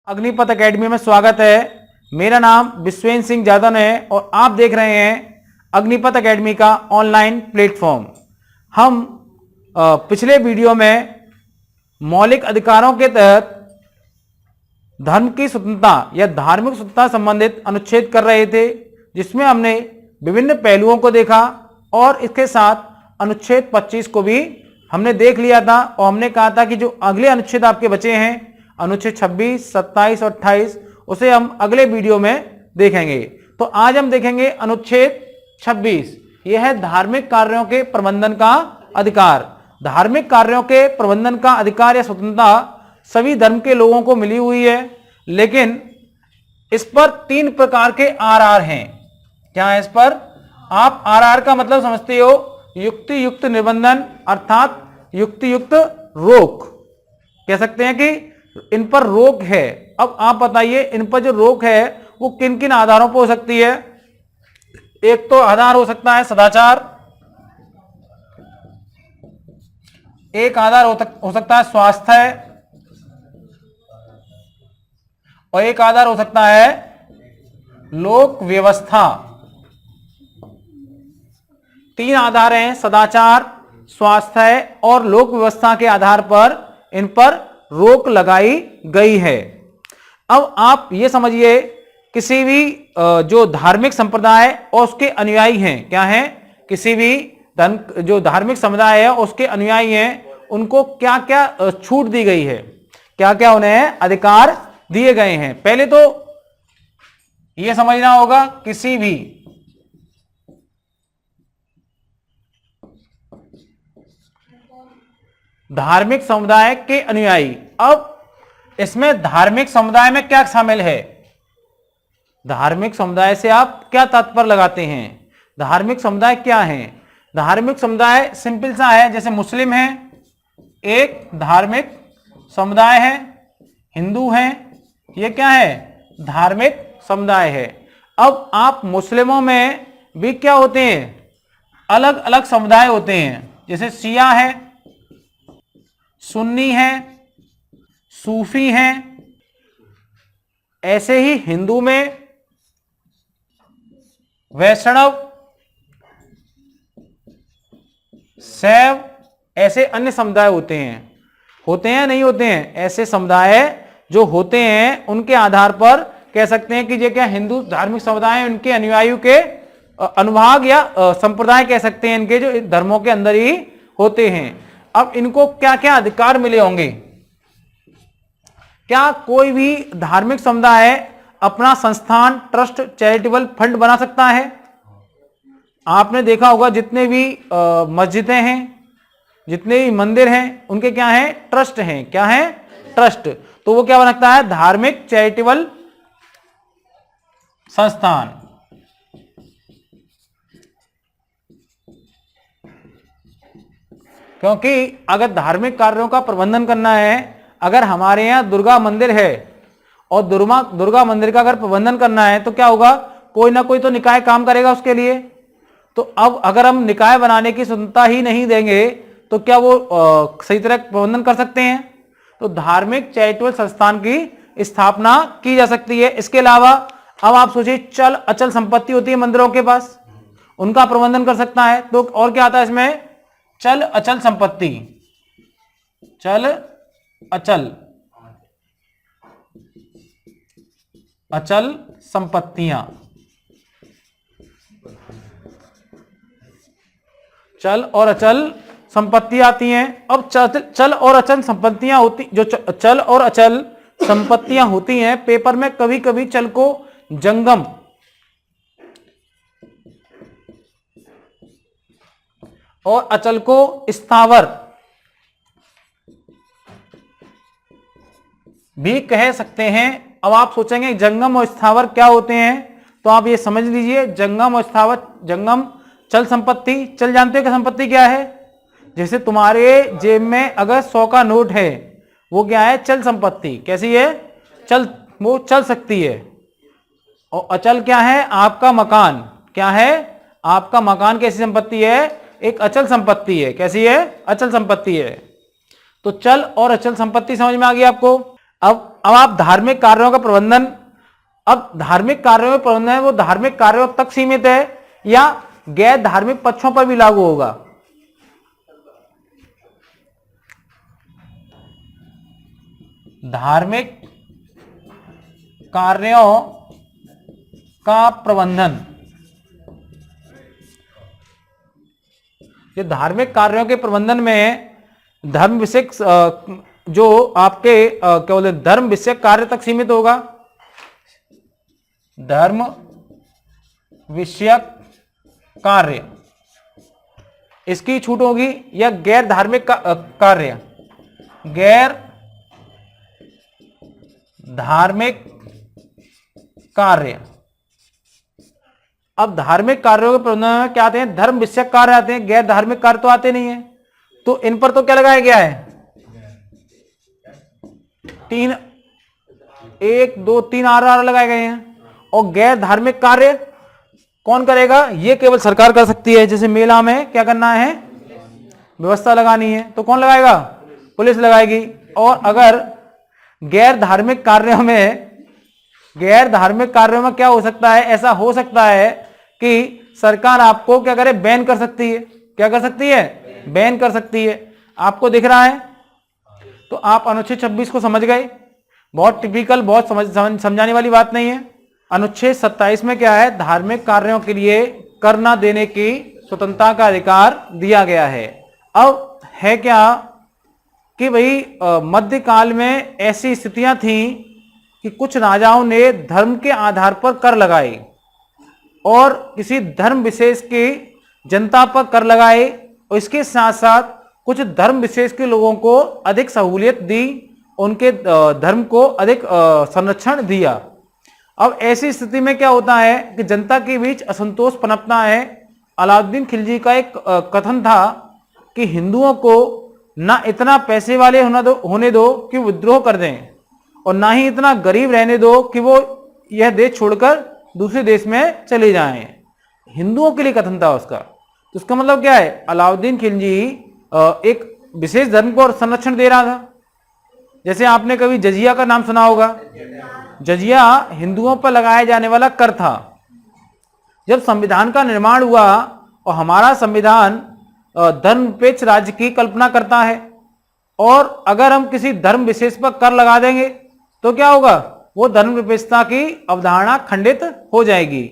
Agnipath academy में स्वागत है। मेरा नाम विश्वेंद्र सिंह जादव है और आप देख रहे हैं अग्निपथ एकेडमी का ऑनलाइन प्लेटफॉर्म। हम पिछले वीडियो में मौलिक अधिकारों के तहत धर्म की स्वतंत्रता या धार्मिक स्वतंत्रता संबंधित अनुच्छेद कर रहे थे, जिसमें हमने विभिन्न पहलुओं को देखा और इसके साथ अनुच्छेद 25 को भी हमने देख लिया था। और हमने कहा था कि जो अगले अनुच्छेद आपके बचे हैं, अनुच्छेद 26, 27 और 28, उसे हम अगले वीडियो में देखेंगे। तो आज हम देखेंगे अनुच्छेद 26। यह है धार्मिक कार्यों के प्रबंधन का अधिकार। धार्मिक कार्यों के प्रबंधन का अधिकार या स्वतंत्रता सभी धर्म के लोगों को मिली हुई है, लेकिन इस पर 3 प्रकार के आर हैं। क्या है इस पर? आप आर का मतलब समझते हो, युक्ति युक्त निबंधन अर्थात युक्ति युक्त रोक। कह सकते हैं कि इन पर रोक है। अब आप बताइए, इन पर जो रोक है वो किन किन आधारों पर हो सकती है? एक तो आधार हो सकता है सदाचार, एक आधार हो सकता है स्वास्थ्य, और एक आधार हो सकता है लोक व्यवस्था। 3 आधार हैं, सदाचार, स्वास्थ्य और लोक व्यवस्था के आधार पर इन पर रोक लगाई गई है। अब आप ये समझिए, किसी भी जो धार्मिक संप्रदाय और उसके अनुयायी हैं, क्या हैं? किसी भी जो धार्मिक समुदाय है उसके अनुयायी हैं, उनको क्या क्या छूट दी गई है, क्या क्या उन्हें अधिकार दिए गए हैं। पहले तो यह समझना होगा, किसी भी धार्मिक समुदाय के अनुयायी। अब इसमें धार्मिक समुदाय में क्या शामिल है? धार्मिक समुदाय से आप क्या तात्पर्य लगाते हैं? धार्मिक समुदाय क्या है? धार्मिक समुदाय सिंपल सा है, जैसे मुस्लिम है एक धार्मिक समुदाय है, हिंदू है, ये क्या है? धार्मिक समुदाय है। अब आप मुस्लिमों में भी क्या होते हैं? अलग अलग समुदाय होते हैं, जैसे शिया है, सुन्नी है, सूफी हैं। ऐसे ही हिंदू में वैष्णव, शैव, ऐसे अन्य समुदाय होते हैं नहीं होते हैं? ऐसे समुदाय जो होते हैं उनके आधार पर कह सकते हैं कि ये क्या हिंदू धार्मिक समुदाय, उनके अनुयायियों के अनुभाग या संप्रदाय कह सकते हैं, इनके जो धर्मों के अंदर ही होते हैं। अब इनको क्या क्या अधिकार मिले होंगे? क्या कोई भी धार्मिक समुदाय अपना संस्थान, ट्रस्ट, चैरिटेबल फंड बना सकता है? आपने देखा होगा जितने भी मस्जिदें हैं, जितने भी मंदिर हैं, उनके क्या हैं? ट्रस्ट हैं। क्या है? ट्रस्ट। तो वो क्या बन सकता है? धार्मिक चैरिटेबल संस्थान। क्योंकि अगर धार्मिक कार्यों का प्रबंधन करना है, अगर हमारे यहाँ दुर्गा मंदिर है और दुर्गा मंदिर का अगर प्रबंधन करना है तो क्या होगा? कोई ना कोई तो निकाय काम करेगा उसके लिए। तो अब अगर हम निकाय बनाने की स्वतंत्रता ही नहीं देंगे तो क्या वो सही तरह प्रबंधन कर सकते हैं? तो धार्मिक चैरिटेबल संस्थान की स्थापना की जा सकती है। इसके अलावा अब आप सोचिए, चल अचल संपत्ति होती है मंदिरों के पास, उनका प्रबंधन कर सकता है। तो और क्या आता है इसमें? चल अचल संपत्ति, चल अचल संपत्तियां, चल और अचल संपत्ति आती हैं। अब चल और अचल संपत्तियां होती, जो चल और अचल संपत्तियां होती हैं, पेपर में कभी कभी चल को जंगम और अचल को स्थावर भी कह सकते हैं। अब आप सोचेंगे जंगम और स्थावर क्या होते हैं, तो आप ये समझ लीजिए, जंगम और स्थावर, जंगम चल संपत्ति, चल जानते हो कि संपत्ति क्या है? जैसे तुम्हारे जेब में अगर 100 का नोट है, वो क्या है? चल संपत्ति। कैसी है? चल, वो चल सकती है। और अचल क्या है? आपका मकान। क्या है? आपका मकान कैसी संपत्ति है? एक अचल संपत्ति है। कैसी है? अचल संपत्ति है। तो चल और अचल संपत्ति समझ में आ गई आपको। अब अब आप धार्मिक कार्यों का प्रबंधन, अब धार्मिक कार्यों में प्रबंधन है वो धार्मिक कार्यों तक सीमित है या गैर धार्मिक पक्षों पर भी लागू होगा? धार्मिक कार्यों का प्रबंधन, ये धार्मिक कार्यों के प्रबंधन में धर्म विषयक जो आपके क्या बोलते हैं धर्म विषयक कार्य तक सीमित होगा, धर्म विषयक कार्य इसकी छूट होगी, या गैर धार्मिक कार्य, गैर धार्मिक कार्य। अब धार्मिक कार्यों के प्रबंधन में क्या आते हैं? धर्म विषयक कार्य आते हैं, गैर धार्मिक कार्य तो आते नहीं है। तो इन पर तो क्या लगाया गया है? 3 1 2 3 आर लगाए गए हैं। और गैर धार्मिक कार्य कौन करेगा? ये केवल सरकार कर सकती है। जैसे मेला में क्या करना है? व्यवस्था लगानी है, तो कौन लगाएगा? पुलिस लगाएगी। और अगर गैर धार्मिक कार्यों में क्या हो सकता है? ऐसा हो सकता है कि सरकार आपको क्या करे? बैन कर सकती है। क्या कर सकती है? बैन कर सकती है। आपको दिख रहा है? तो आप अनुच्छेद 26 को समझ गए। बहुत टिपिकल, बहुत समझाने वाली बात नहीं है। अनुच्छेद 27 में क्या है? धार्मिक कार्यों के लिए कर न देने की स्वतंत्रता का अधिकार दिया गया है। अब है क्या कि भाई मध्यकाल में ऐसी स्थितियां थीं कि कुछ राजाओं ने धर्म के आधार पर कर लगाए और किसी धर्म विशेष की जनता पर कर लगाए, और इसके साथ साथ कुछ धर्म विशेष के लोगों को अधिक सहूलियत दी, उनके धर्म को अधिक संरक्षण दिया। अब ऐसी स्थिति में क्या होता है कि जनता के बीच असंतोष पनपता है। अलाउद्दीन खिलजी का एक कथन था कि हिंदुओं को ना इतना पैसे वाले होने दो कि विद्रोह कर दें, और ना ही इतना गरीब रहने दो कि वो यह देश छोड़कर दूसरे देश में चले जाएं। हिंदुओं के लिए कथन था उसका। तो उसका मतलब क्या है? अलाउद्दीन खिलजी एक विशेष धर्म को संरक्षण दे रहा था। जैसे आपने कभी जजिया का नाम सुना होगा। जजिया हिंदुओं पर लगाया जाने वाला कर था। जब संविधान का निर्माण हुआ, और हमारा संविधान धर्मनिरपेक्ष राज्य की कल्पना करता है, और अगर हम किसी धर्म विशेष पर कर लगा देंगे तो क्या होगा? वो धर्मनिरपेक्षता की अवधारणा खंडित हो जाएगी।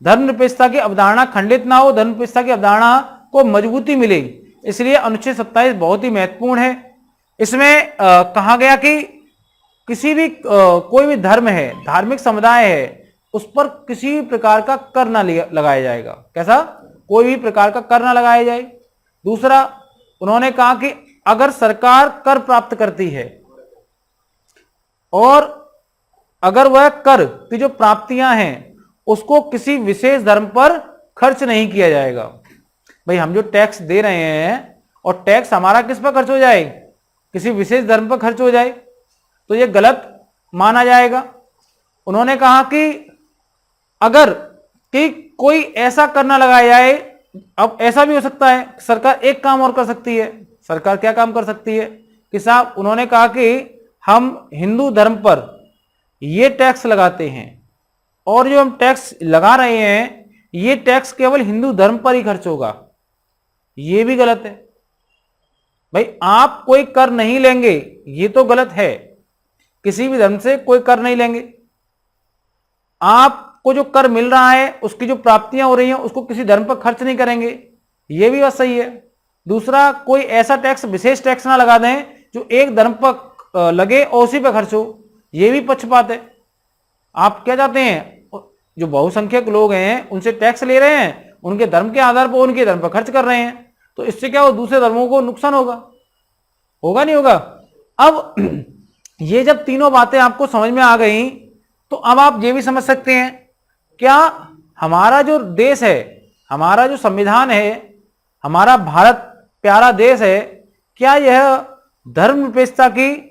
धर्मनिरपेक्षता की अवधारणा खंडित ना हो, धर्मनिरपेक्षता की अवधारणा को मजबूती मिले, इसलिए अनुच्छेद 27 बहुत ही महत्वपूर्ण है। इसमें कहा गया कि किसी भी कोई भी धर्म है, धार्मिक समुदाय है, उस पर किसी भी प्रकार का कर ना लगाया जाएगा। कैसा? कोई भी प्रकार का कर ना लगाया जाए। दूसरा, उन्होंने कहा कि अगर सरकार कर प्राप्त करती है और अगर वह कर की जो प्राप्तियां हैं उसको किसी विशेष धर्म पर खर्च नहीं किया जाएगा। भाई हम जो टैक्स दे रहे हैं और टैक्स हमारा किस पर खर्च हो जाए? किसी विशेष धर्म पर खर्च हो जाए तो यह गलत माना जाएगा। उन्होंने कहा कि अगर कि कोई ऐसा कर ना लगाया जाए। अब ऐसा भी हो सकता है, सरकार एक काम और कर सकती है। सरकार क्या काम कर सकती है कि साहब, उन्होंने कहा कि हम हिंदू धर्म पर ये टैक्स लगाते हैं, और जो हम टैक्स लगा रहे हैं ये टैक्स केवल हिंदू धर्म पर ही खर्च होगा। ये भी गलत है। भाई आप कोई कर नहीं लेंगे, ये तो गलत है। किसी भी धर्म से कोई कर नहीं लेंगे। आपको जो कर मिल रहा है, उसकी जो प्राप्तियां हो रही हैं, उसको किसी धर्म पर खर्च नहीं करेंगे, ये भी बात सही है। दूसरा, कोई ऐसा टैक्स, विशेष टैक्स ना लगा दें जो एक धर्म पर लगे और उसी पर खर्च हो, ये भी पक्षपात है। आप क्या चाहते हैं? जो बहुसंख्यक लोग हैं उनसे टैक्स ले रहे हैं, उनके धर्म के आधार पर उनके धर्म पर खर्च कर रहे हैं, तो इससे क्या हो? दूसरे धर्मों को नुकसान होगा? होगा नहीं होगा? अब ये जब तीनों बातें आपको समझ में आ गई तो अब आप ये भी समझ सकते हैं, क्या हमारा जो देश है, हमारा जो संविधान है, हमारा भारत प्यारा देश है, क्या यह धर्मनिरपेक्षता की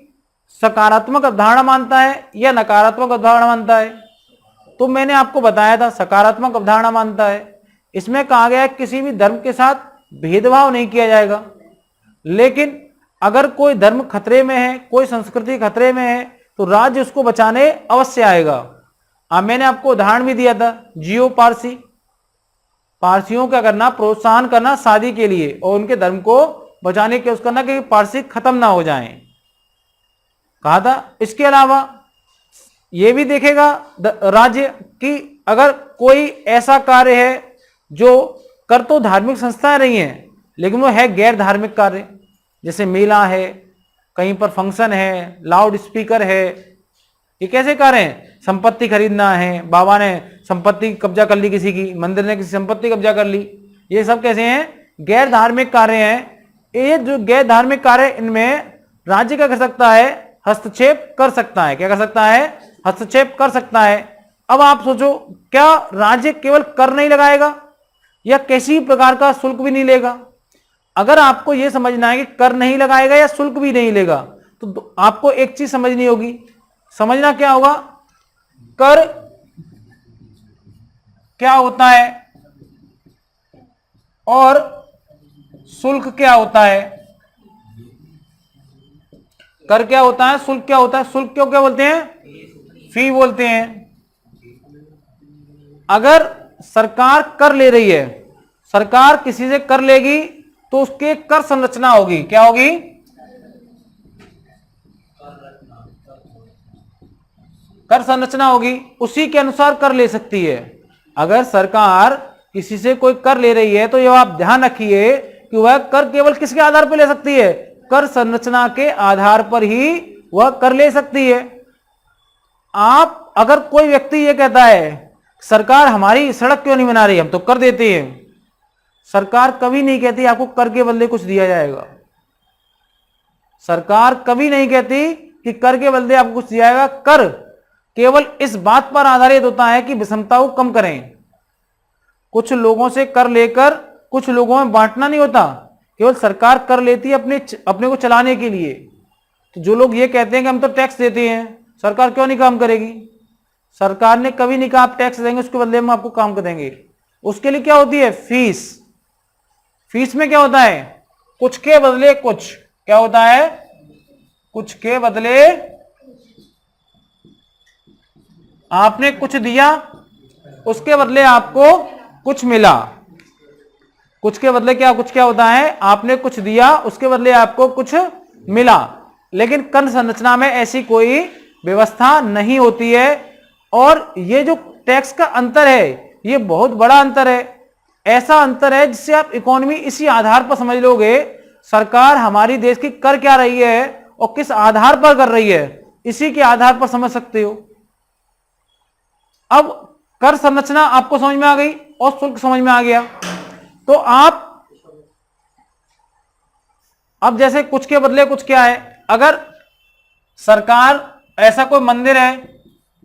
सकारात्मक अवधारणा मानता है या नकारात्मक अवधारणा मानता है? तो मैंने आपको बताया था सकारात्मक अवधारणा मानता है। इसमें कहा गया है किसी भी धर्म के साथ भेदभाव नहीं किया जाएगा। लेकिन अगर कोई धर्म खतरे में है, कोई संस्कृति खतरे में है, तो राज्य उसको बचाने अवश्य आएगा। अब मैंने आपको उदाहरण भी दिया था, जियो पारसी, पारसियों का करना, प्रोत्साहन करना शादी के लिए और उनके धर्म को बचाने के, उसका करना कि पारसी खत्म ना हो जाएं, कहा था। इसके अलावा यह भी देखेगा राज्य कि अगर कोई ऐसा कार्य है जो कर तो धार्मिक संस्थाएं रही हैं लेकिन वो है गैर धार्मिक कार्य, जैसे मेला है, कहीं पर फंक्शन है, लाउड स्पीकर है, ये कैसे कार्य हैं? संपत्ति खरीदना है, बाबा ने संपत्ति कब्जा कर ली किसी की, मंदिर ने किसी संपत्ति कब्जा कर ली, ये सब कैसे हैं? गैर धार्मिक कार्य हैं। ये जो गैर धार्मिक कार्य, इनमें राज्य क्या कर सकता है? हस्तक्षेप कर सकता है। क्या कर सकता है? हस्तक्षेप कर सकता है। अब आप सोचो, क्या राज्य केवल कर नहीं लगाएगा या किसी प्रकार का शुल्क भी नहीं लेगा? अगर आपको यह समझना है कि कर नहीं लगाएगा या शुल्क भी नहीं लेगा, तो आपको एक चीज समझनी होगी। समझना क्या होगा? कर क्या होता है और शुल्क क्या होता है। कर क्या होता है, शुल्क क्या होता है। शुल्क क्यों क्या बोलते हैं? फी बोलते हैं। अगर सरकार कर ले रही है, सरकार किसी से कर लेगी तो उसके कर संरचना होगी। क्या होगी? कर संरचना होगी, उसी के अनुसार कर ले सकती है। अगर सरकार किसी से कोई कर ले रही है तो यह आप ध्यान रखिए कि वह कर केवल किसके आधार पर ले सकती है? कर संरचना के आधार पर ही वह कर ले सकती है। आप अगर कोई व्यक्ति यह कहता है सरकार हमारी सड़क क्यों नहीं बना रही, हम तो कर देते हैं, सरकार कभी नहीं कहती आपको कर के बदले कुछ दिया जाएगा। सरकार कभी नहीं कहती कि कर के बदले आपको कुछ दिया जाएगा। कर केवल इस बात पर आधारित होता है कि विषमता को कम करें। कुछ लोगों से कर लेकर कुछ लोगों में बांटना नहीं होता, केवल सरकार कर लेती है अपने को चलाने के लिए। तो जो लोग ये कहते हैं कि हम तो टैक्स देते हैं, सरकार क्यों नहीं काम करेगी? सरकार ने कभी नहीं कहा आप टैक्स देंगे उसके बदले हम आपको काम कर देंगे। उसके लिए क्या होती है? फीस। फीस में क्या होता है? कुछ के बदले कुछ। क्या होता है? कुछ के बदले आपने कुछ दिया, उसके बदले आपको कुछ मिला। कुछ के बदले क्या, कुछ क्या होता है? आपने कुछ दिया, उसके बदले आपको कुछ मिला। लेकिन कर संरचना में ऐसी कोई व्यवस्था नहीं होती है। और ये जो टैक्स का अंतर है, ये बहुत बड़ा अंतर है। ऐसा अंतर है जिससे आप इकोनॉमी इसी आधार पर समझ लोगे, सरकार हमारी देश की कर क्या रही है और किस आधार पर कर रही है, इसी के आधार पर समझ सकते हो। अब कर संरचना आपको समझ में आ गई और शुल्क समझ में आ गया, तो आप अब जैसे कुछ के बदले कुछ क्या है, अगर सरकार, ऐसा कोई मंदिर है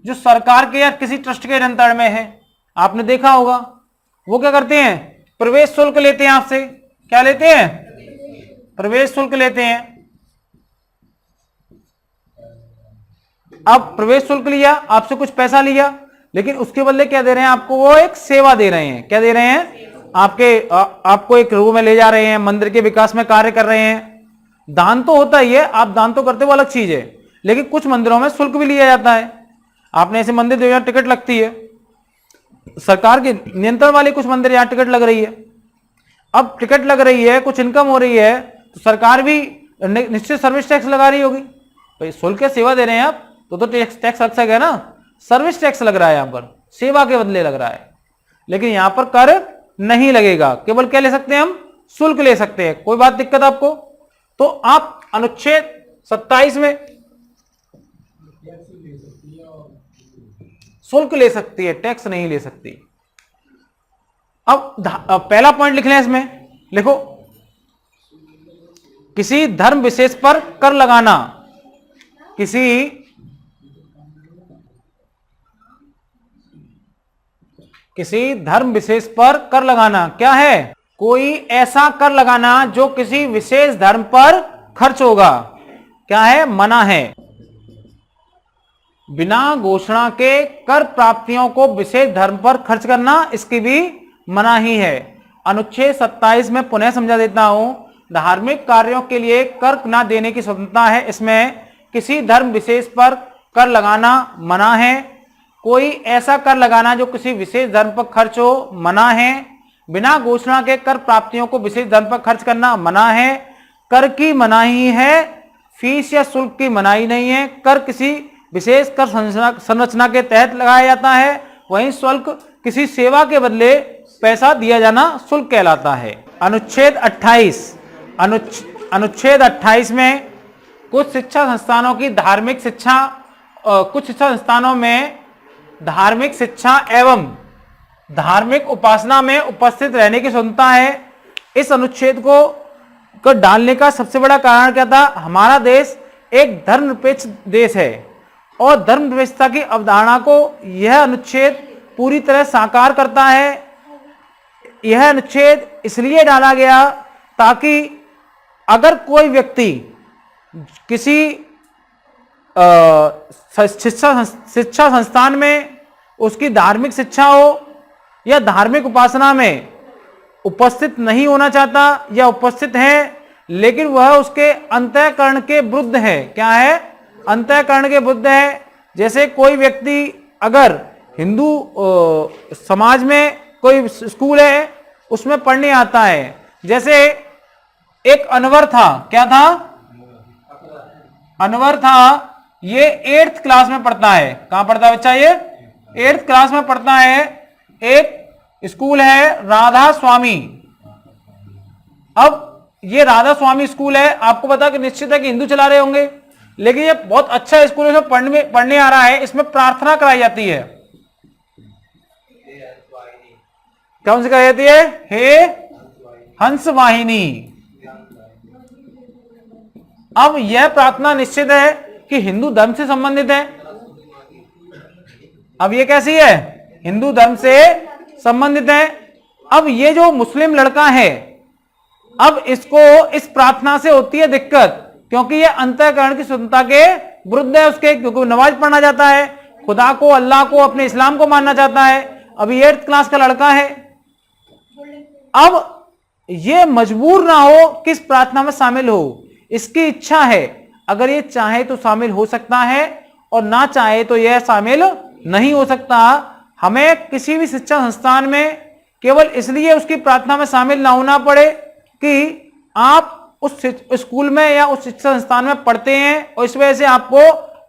जो सरकार के या किसी ट्रस्ट के नियंत्रण में है, आपने देखा होगा, वो क्या करते हैं? प्रवेश शुल्क लेते हैं आपसे। क्या लेते हैं? प्रवेश शुल्क लेते हैं। अब प्रवेश शुल्क लिया, आपसे कुछ पैसा लिया, लेकिन उसके बदले क्या दे रहे हैं आपको? वो एक सेवा दे रहे हैं। क्या दे रहे हैं? आपको एक रूम में ले जा रहे हैं, मंदिर के विकास में कार्य कर रहे हैं। दान तो होता ही है, आप दान तो करते हो, अलग चीज है, लेकिन कुछ मंदिरों में शुल्क भी लिया जाता है। आपने ऐसे मंदिर जो यहाँ टिकट लगती है, सरकार के नियंत्रण वाले कुछ मंदिर यहाँ टिकट लग रही है। अब टिकट लग रही है, कुछ इनकम हो रही है, तो सरकार भी निश्चित सर्विस टैक्स लगा रही होगी। भाई शुल्क सेवा दे रहे हैं आप, तो टैक्स लग सकेगा ना। सर्विस टैक्स लग रहा है, यहां पर सेवा के बदले लग रहा है। लेकिन यहां पर कर नहीं लगेगा, केवल क्या ले सकते हैं हम? शुल्क ले सकते हैं। कोई बात दिक्कत आपको? तो आप अनुच्छेद 27 में शुल्क ले सकती है, टैक्स नहीं ले सकती। अब पहला पॉइंट लिख लें इसमें, लिखो, किसी धर्म विशेष पर कर लगाना। किसी धर्म विशेष पर कर लगाना क्या है? कोई ऐसा कर लगाना जो किसी विशेष धर्म पर खर्च होगा। क्या है? मना है। बिना घोषणा के कर प्राप्तियों को विशेष धर्म पर खर्च करना, इसकी भी मनाही है। अनुच्छेद 27 में पुनः समझा देता हूं, धार्मिक कार्यों के लिए कर न देने की स्वतंत्रता है। इसमें किसी धर्म विशेष पर कर लगाना मना है। कोई ऐसा कर लगाना जो किसी विशेष धर्म पर खर्च हो, मना है। बिना घोषणा के कर प्राप्तियों को विशेष धर्म पर खर्च करना मना है। कर की मनाही है, फीस या शुल्क की मनाही नहीं है। कर किसी विशेष कर संरचना के तहत लगाया जाता है, वहीं शुल्क किसी सेवा के बदले पैसा दिया जाना शुल्क कहलाता है। अनुच्छेद 28 अनुच्छेद 28 में कुछ शिक्षा संस्थानों की धार्मिक शिक्षा, कुछ शिक्षा संस्थानों में धार्मिक शिक्षा एवं धार्मिक उपासना में उपस्थित रहने की स्वतंत्रता है। इस अनुच्छेद को डालने का सबसे बड़ा कारण क्या था? हमारा देश एक धर्मनिरपेक्ष देश है और धर्मनिरपेक्षता की अवधारणा को यह अनुच्छेद पूरी तरह साकार करता है। यह अनुच्छेद इसलिए डाला गया ताकि अगर कोई व्यक्ति किसी शिक्षा संस्थान में उसकी धार्मिक शिक्षा हो या धार्मिक उपासना में उपस्थित नहीं होना चाहता या उपस्थित है लेकिन वह उसके अंतःकरण के विरुद्ध है। क्या है? अंतःकरण के विरुद्ध है। जैसे कोई व्यक्ति अगर हिंदू समाज में कोई स्कूल है उसमें पढ़ने आता है, जैसे एक अनवर था। क्या था? अनवर था। ये 8th क्लास में पढ़ता है। कहां पढ़ता है बच्चा? ये 8th क्लास में पढ़ता है। एक स्कूल है राधा स्वामी। अब ये राधा स्वामी स्कूल है, आपको पता कि निश्चित है कि हिंदू चला रहे होंगे, लेकिन ये बहुत अच्छा स्कूल है, पढ़ने आ रहा है। इसमें प्रार्थना कराई जाती है। कौन सी कराई जाती है? हे हंस वाहिनी। अब यह प्रार्थना निश्चित है कि हिंदू धर्म से संबंधित है। अब ये कैसी है? हिंदू धर्म से संबंधित है। अब ये जो मुस्लिम लड़का है, अब इसको इस प्रार्थना से होती है दिक्कत, क्योंकि ये अंतःकरण की स्वतंत्रता के विरुद्ध है उसके, क्योंकि नमाज पढ़ना चाहता है, खुदा को, अल्लाह को, अपने इस्लाम को मानना चाहता है। अभी 8th क्लास का लड़का है। अब ये मजबूर ना हो कि इस प्रार्थना में शामिल हो, इसकी इच्छा है। अगर ये चाहे तो शामिल हो सकता है और ना चाहे तो यह शामिल नहीं हो सकता। हमें किसी भी शिक्षा संस्थान में केवल इसलिए उसकी प्रार्थना में शामिल ना होना पड़े कि आप उस स्कूल में या उस शिक्षा संस्थान में पढ़ते हैं और इस वजह से आपको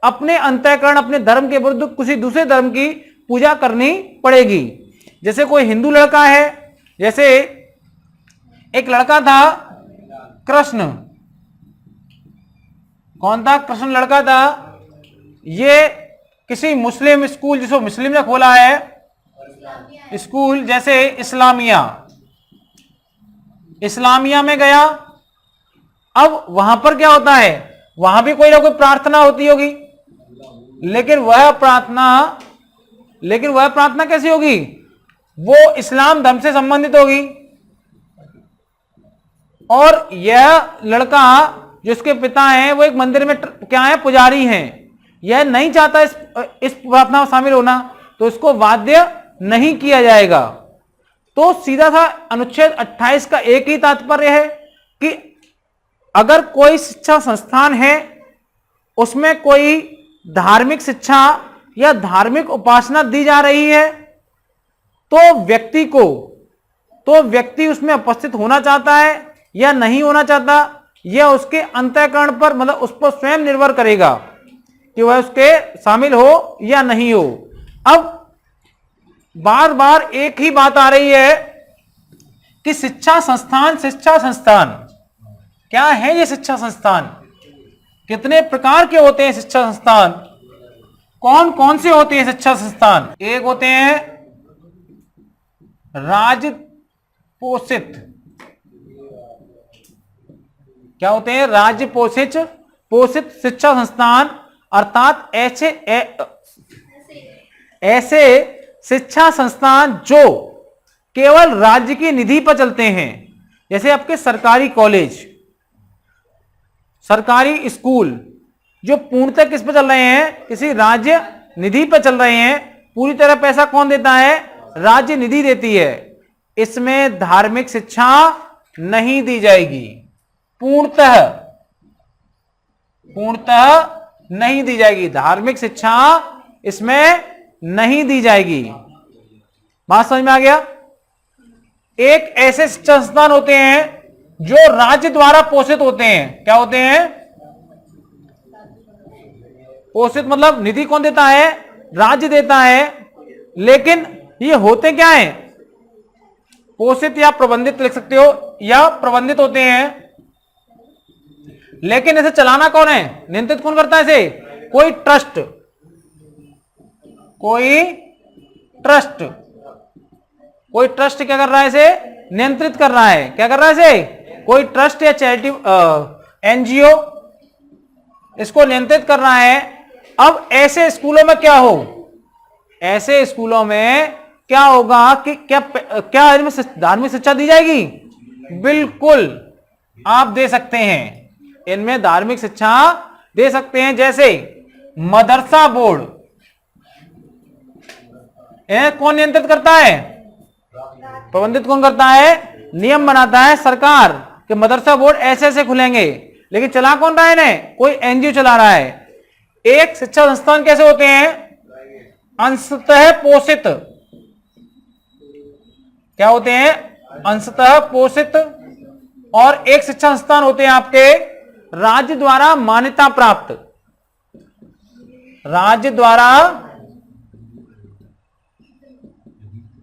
अपने अंतःकरण, अपने धर्म के विरुद्ध किसी दूसरे धर्म की पूजा करनी पड़ेगी। जैसे कोई हिंदू लड़का है, जैसे एक लड़का था कृष्ण। कौन था? कृष्ण लड़का था। ये किसी मुस्लिम स्कूल, जिसको मुस्लिम ने खोला है स्कूल, जैसे इस्लामिया में गया। अब वहां पर क्या होता है? वहां भी कोई ना कोई प्रार्थना होती होगी, लेकिन वह प्रार्थना कैसी होगी? वो इस्लाम धर्म से संबंधित होगी। और यह लड़का, जिसके पिता हैं, वो एक मंदिर में क्या है? पुजारी हैं। यह नहीं चाहता इस प्रार्थना में शामिल होना, तो इसको बाध्य नहीं किया जाएगा। तो सीधा सा अनुच्छेद 28 का एक ही तात्पर्य है कि अगर कोई शिक्षा संस्थान है, उसमें कोई धार्मिक शिक्षा या धार्मिक उपासना दी जा रही है, तो व्यक्ति उसमें उपस्थित होना चाहता है या नहीं होना चाहता, यह उसके अंतःकरण पर, मतलब उस पर स्वयं निर्भर करेगा कि वह उसके शामिल हो या नहीं हो। अब बार बार एक ही बात आ रही है कि शिक्षा संस्थान क्या है? ये शिक्षा संस्थान कितने प्रकार के होते हैं? शिक्षा संस्थान कौन कौन से होते हैं? शिक्षा संस्थान एक होते हैं राज्य पोषित। क्या होते हैं? राज्य पोषित शिक्षा संस्थान, अर्थात ऐसे शिक्षा संस्थान जो केवल राज्य की निधि पर चलते हैं। जैसे आपके सरकारी कॉलेज, सरकारी स्कूल, जो पूर्णतः किस पर चल रहे हैं? किसी राज्य निधि पर चल रहे हैं। पूरी तरह पैसा कौन देता है? राज्य निधि देती है। इसमें धार्मिक शिक्षा नहीं दी जाएगी, पूर्णतः नहीं दी जाएगी, धार्मिक शिक्षा इसमें नहीं दी जाएगी। बात समझ में आ गया? एक ऐसे शिक्षा संस्थान होते हैं जो राज्य द्वारा पोषित होते हैं। क्या होते हैं? पोषित मतलब निधि कौन देता है? राज्य देता है। लेकिन ये होते क्या है? पोषित या प्रबंधित लिख सकते हो, या प्रबंधित होते हैं। लेकिन इसे चलाना कौन है? नियंत्रित कौन करता है इसे? कोई ट्रस्ट, कोई ट्रस्ट, कोई ट्रस्ट क्या कर रहा है? इसे नियंत्रित कर रहा है। क्या कर रहा है इसे? कोई ट्रस्ट या चैरिटी एनजीओ इसको नियंत्रित कर रहा है। अब ऐसे स्कूलों में क्या हो? ऐसे स्कूलों में क्या होगा कि क्या इनमें धार्मिक शिक्षा दी जाएगी? बिल्कुल, आप दे सकते हैं, इनमें धार्मिक शिक्षा दे सकते हैं। जैसे मदरसा बोर्ड, कौन नियंत्रित करता है? प्रबंधित कौन करता है? नियम बनाता है सरकार कि मदरसा बोर्ड ऐसे ऐसे खुलेंगे। लेकिन चला कौन रहा है इन्हें? कोई एनजीओ चला रहा है। एक शिक्षा संस्थान कैसे होते हैं? अंशतः पोषित। क्या होते हैं? अंशतः पोषित। और एक शिक्षा संस्थान होते हैं आपके राज्य द्वारा मान्यता प्राप्त। राज्य द्वारा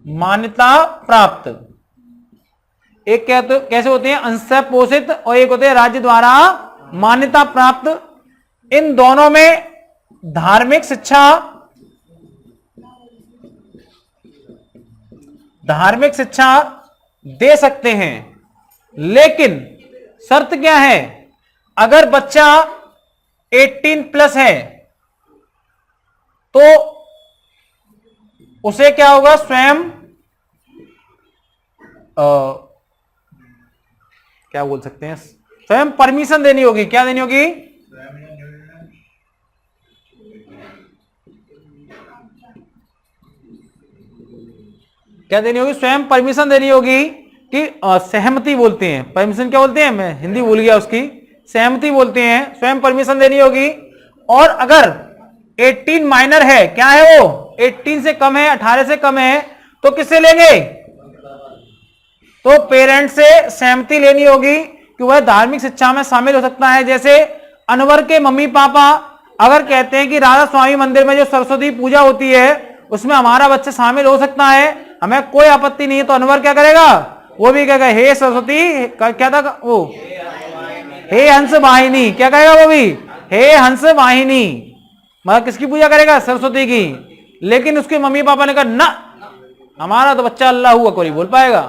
मान्यता प्राप्त। एक क्या तो कैसे होते हैं? अंशतः पोषित, और एक होते हैं राज्य द्वारा मान्यता प्राप्त। इन दोनों में धार्मिक शिक्षा दे सकते हैं। लेकिन शर्त क्या है? अगर बच्चा 18+ है तो उसे क्या होगा? स्वयं क्या बोल सकते हैं? स्वयं परमिशन देनी होगी। क्या देनी होगी? क्या देनी होगी? स्वयं परमिशन देनी होगी कि सहमति बोलते हैं। परमिशन क्या बोलते हैं? मैं हिंदी भूल गया उसकी। सहमति बोलते हैं। स्वयं परमिशन देनी होगी। और अगर 18 माइनर है, क्या है वो? 18 से कम है, 18 से कम है, तो किससे लेंगे? तो पेरेंट्स से सहमति लेनी होगी कि वह धार्मिक शिक्षा में शामिल हो सकता है। जैसे अनवर के मम्मी पापा अगर कहते हैं कि राधा स्वामी मंदिर में जो सरस्वती पूजा होती है उसमें हमारा बच्चा शामिल हो सकता है, हमें कोई आपत्ति नहीं है, तो अनवर क्या करेगा? वो भी कहेगा हे सरस्वती, क्या था वो? हे हंस वाहिनी। क्या कहेगा वो भी? हे हंस वाहिनी। मतलब किसकी पूजा करेगा? सरस्वती की। लेकिन उसके मम्मी पापा ने कहा ना, हमारा तो बच्चा अल्लाह हुआ को नहीं बोल पाएगा,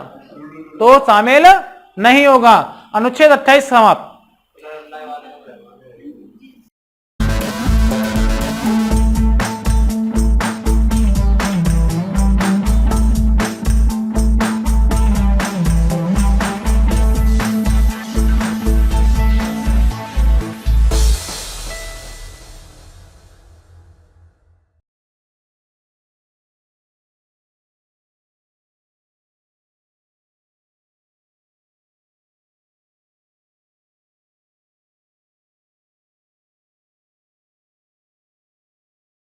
तो शामिल नहीं होगा। अनुच्छेद 28 समाप्त।